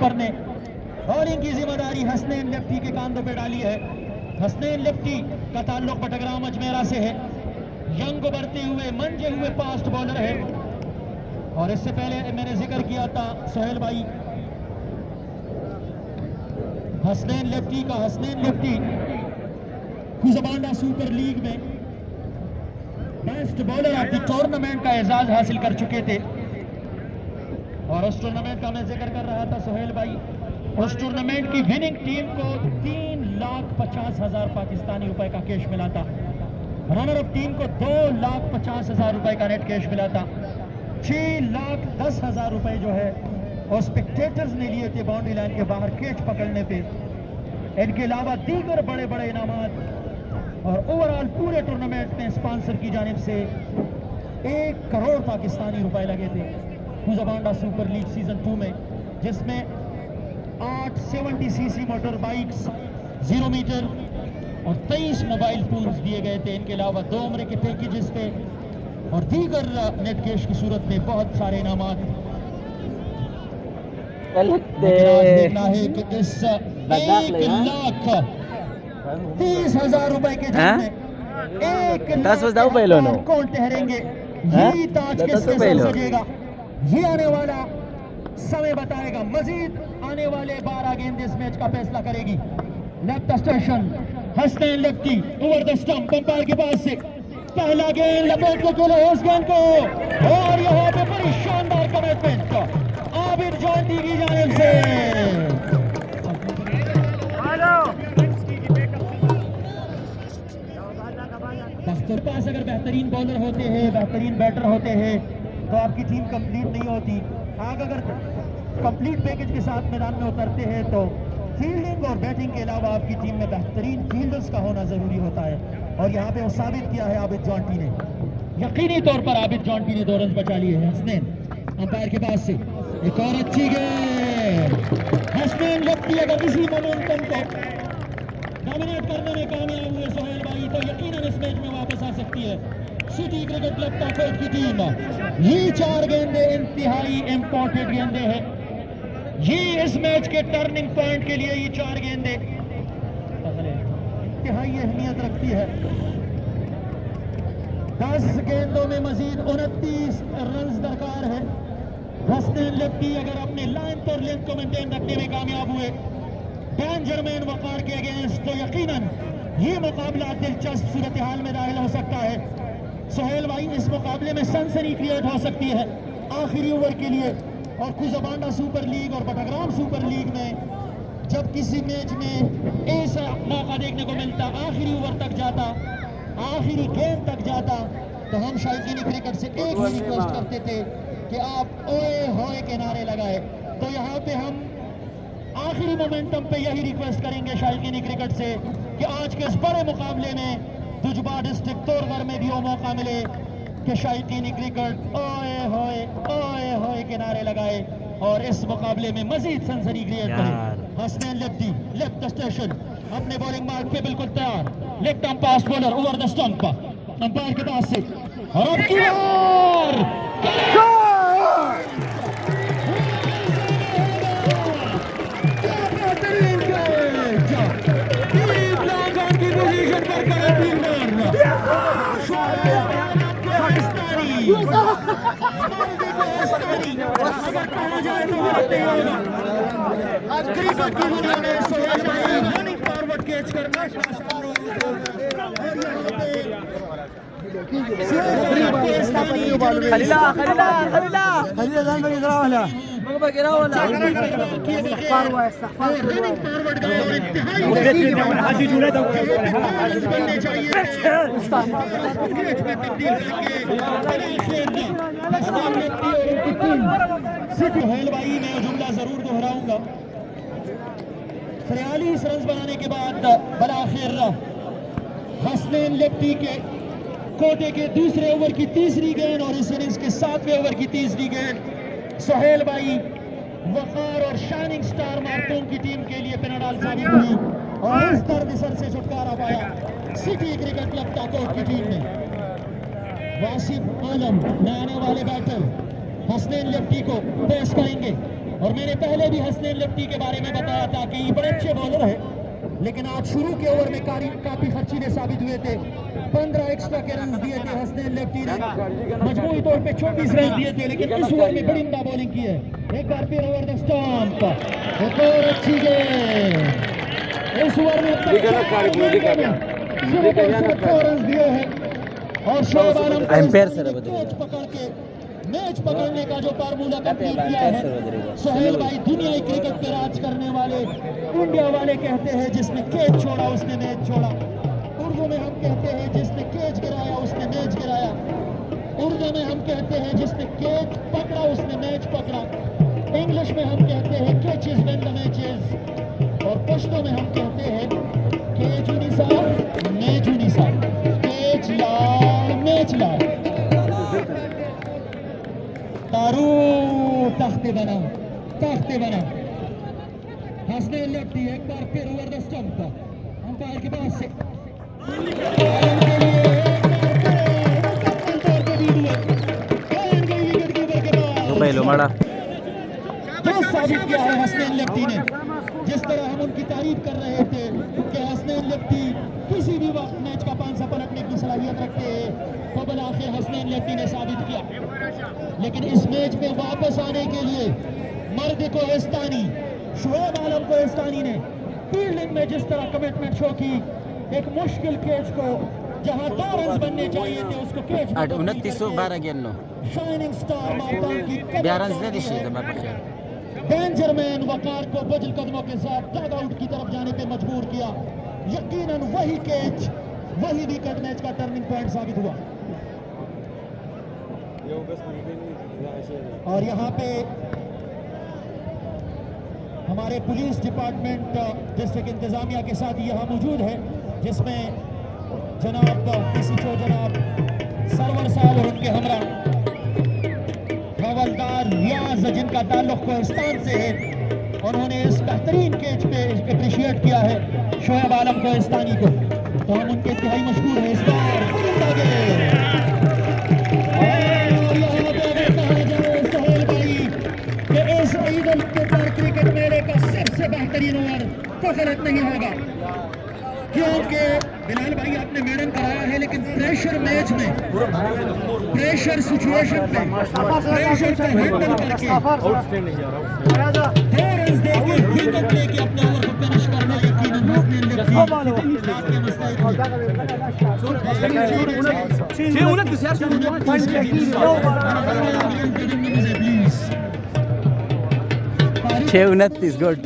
Keeper ने bowling की जिम्मेदारी हसनैन लेफ्टी के कांधों पे डाली है। हसनैन लेफ्टी का ताल्लुक बटग्राम अजमेरा से है। यंग उभरते हुए मंजे हुए फास्ट बॉलर है। और इससे पहले मैंने जिक्र किया था सोहेल भाई, हसनैन लेफ्टी कुजबांडा सुपर लीग में best bowler of the tournament का एजाज हासिल कर चुके थे। और उस टूर्नामेंट का मैं जिक्र कर रहा था सोहेल भाई, उस टूर्नामेंट की विनिंग टीम को 3,50,000 पाकिस्तानी रुपए का कैश मिला था। रनर अप टीम को 2,50,000 रुपए का नेट कैश मिला था। 6,10,000 रुपए जो है और स्पेक्टेटर्स ने लिए थे बाउंड्री लाइन के बाहर कैच पकड़ने पे। इनके अलावा दीगर बड़े बड़े इनामात और ओवरऑल पूरे टूर्नामेंट में स्पॉन्सर की जानिब से 1 करोड़ पाकिस्तानी रुपए लगे थे कुजबांडा सुपर लीग सीजन 2 में, जिसमें 8 70cc मोटर बाइक्स 0 मीटर और 23 मोबाइल फोन्स दिए गए थे। इनके अलावा 2 उम्र के पैकेजेस थे और दीगर नेट कैश की सूरत में बहुत सारे इनामात। देखना है कि इस 1,30,000 रुपए के जंग में 1,00,000 कौन ठहरेंगे, यही ताज किसके सर सजेगा, ये आने वाला समय बताएगा। मजीद आने वाले 12 गेंद इस मैच का फैसला करेगी। Left station Hasnain lefty over the stump, umpire के पास से पहला गेंद लपेट के खेले इस गेंद को और यहाँ पे बड़ी शानदार कमिटमेंट आबिद जॉन्टी की जानिब से। बख्तर पास अगर बेहतरीन बॉलर होते हैं, बेहतरीन बैटर होते हैं तो आपकी टीम कंप्लीट नहीं होती। आप अगर कंप्लीट पैकेज के साथ मैदान में उतरते हैं तो फील्डिंग और बैटिंग के अलावा आपकी टीम में बेहतरीन फील्डर्स का होना जरूरी होता है। और यहाँ पे वो साबित किया है आबिद जॉन्टी ने। यकीनी तौर पर आबिद जॉन्टी ने 2 रन बचा लिए हैं। हसनैन अंपायर के पास से एक और अच्छी गेंद। हसनैन लेफ्टी अगर इसी मोमेंटम को डोमिनेट करने में कामयाब हुए सोहेल भाई तो यकीनन इस मैच में वापस आ सकती है सिटी क्रिकेट क्लब टाकोट की टीम। ये 4 गेंदे इंतहाई इंपॉर्टेंट गेंदे हैं। ये इस मैच के टर्निंग पॉइंट के लिए ये 4 गेंदे इंतहाई अहमियत रखती है। 10 गेंदों में मजीद 29 रन दरकार है। हसनैन लेफ्टी अगर अपने लेंथ और लेंथ को मेंटेन रखने में कामयाब हुए डैन जर्मैन वकार के अगेंस्ट तो यकीनन ये मुकाबला दिलचस्प सूरत हाल में दाखिल हो सकता है। सोहेल भाई, इस मुकाबले में सनसनी क्रिएट हो सकती है आखिरी ओवर के लिए। और कुजबांडा सुपर लीग और बटग्राम सुपर लीग में जब किसी मैच में ऐसा मौका देखने को मिलता, आखिरी ओवर तक जाता, आखिरी गेंद तक जाता, तो हम शायकीन क्रिकेट से एक ही रिक्वेस्ट करते थे कि आप ओए होए के नारे लगाए। तो यहाँ पे हम आखिरी मोमेंटम पे यही रिक्वेस्ट करेंगे शायकीन क्रिकेट से कि आज के इस बड़े मुकाबले में दुजबा डिस्ट्रिक्ट तोरगर में भी वो मौका मिले कि शायकीन क्रिकेट ओए होए के नारे लगाए और इस मुकाबले में मजीद सनसनी क्रिएट करे। हसनैन लेफ्टी लेफ्ट स्टेशन अपने बॉलिंग मार्क पे बिल्कुल तैयार। Left arm fast bowler over the stump umpire के पास से और अब की बार अगर कहा जाए तो आज क्रिकेट की दुनिया में सोहेल भाई रनिंग फॉरवर्ड कैच करना सोहेल भाई मैं जुमला जरूर दोहराऊंगा। 43 रन बनाने के बाद बलाखिर हसनैन लेफ्टी के कोटे के दूसरे ओवर की तीसरी गेंद और इस इनिंग्स के 7वें ओवर की तीसरी गेंद सोहेल भाई वकार और शाइनिंग स्टार मार्टून की टीम के लिए पेनाडाल साबित हुई और इस दर्द सर से छुटकारा पाया सिटी क्रिकेट क्लब टाकोट की टीम ने। वासिफ आलम नए आने वाले बैटर हसनैन लेफ्टी को पेश करेंगे और मैंने पहले भी हसनैन लेफ्टी के बारे में बताया था कि ये बड़े अच्छे बॉलर है, लेकिन आज शुरू के ओवर में काफी खर्चीले साबित हुए थे। 15 एक्स्ट्रा के रन दिए थे हसनैन लेफ्टी ने, मजमूई तौर पे 24 रन दिए थे, लेकिन इस ओवर में बड़ी उम्दा बॉलिंग की है। एक बार फिर ओवर द स्टंप, एक और अच्छी गेंद। इस ओवर में अब तक 4 रन दिए हैं और शोएब आलम कैच पकड़ के मैच पकड़ने का जो फार्मूला कंप्लीट किया है। सोहेल भाई दुनियाई क्रिकेट पे राज करने वाले इंडिया वाले कहते हैं जिसने कैच छोड़ा उसने मैच छोड़ा। उर्दू में हम कहते हैं जिसने कैच गिराया उसने मैच गिराया। उर्दू में हम कहते हैं जिसने कैच पकड़ा उसने मैच पकड़ा। इंग्लिश में हम कहते हैं कैचेस विन द मैचेस, और पश्तो में हम कहते हैं catch Unnisa match Unnisa, catch लाड़ मैच लाड़। तारू तख्ते बना हसनैन लेफ्टी एक बार फिर ओवर द स्टंप, अंपायर के पास से जो साबित किया है हसनैन लेफ्टी ने। जिस तरह हम उनकी तारीफ कर रहे थे कि हसनैन लेफ्टी किसी भी वक्त मैच का पांसा पलटने की सलाहियत रखते हैं, तो बिलाखिर हसनैन लेफ्टी ने साबित किया। लेकिन इस मैच में वापस आने के लिए मर्द कोहिस्तानी शोएब आलम कोहिस्तानी ने फील्डिंग में जिस तरह कमिटमेंट शो की, एक मुश्किल कैच को जहां 2 रन बनने चाहिए थे उसको कैच 29-12 शाइनिंग स्टार मारतान की बेंजरमैन वकार को बजल कदमों के साथ डग आउट की तरफ जाने पे मजबूर किया। यकीनन वही कैच वही विकेट मैच का टर्निंग पॉइंट साबित हुआ। और यहाँ पे हमारे पुलिस डिपार्टमेंट डिस्ट्रिक्ट इंतजामिया के साथ यहाँ मौजूद है, जिसमें जनाब पीसीओ जनाब सरवर साहब और उनके हमरा हवलदार रियाज जिनका ताल्लुक कोहिस्तान से है, उन्होंने इस बेहतरीन कैच पे अप्रिशिएट किया है शोएब आलम कोहिस्तानी को, तो हम उनके इंतहाई मशहूर हैं। इस बार सोहेल भाई कि इस ईद उल फितर क्रिकेट मेले का सबसे बेहतरीन ओवर तो गलत नहीं होगा, क्योंकि बिलाल भाई आपने मेडन कराया है, लेकिन प्रेशर मैच में प्रेशर सिचुएशन में प्रेशर को हैंडल करके 2 रन देके विकेट लेके अपने ओवर को फिनिश करना यकीनन हसनैन लेफ्टी के मसले 6-29 गुड।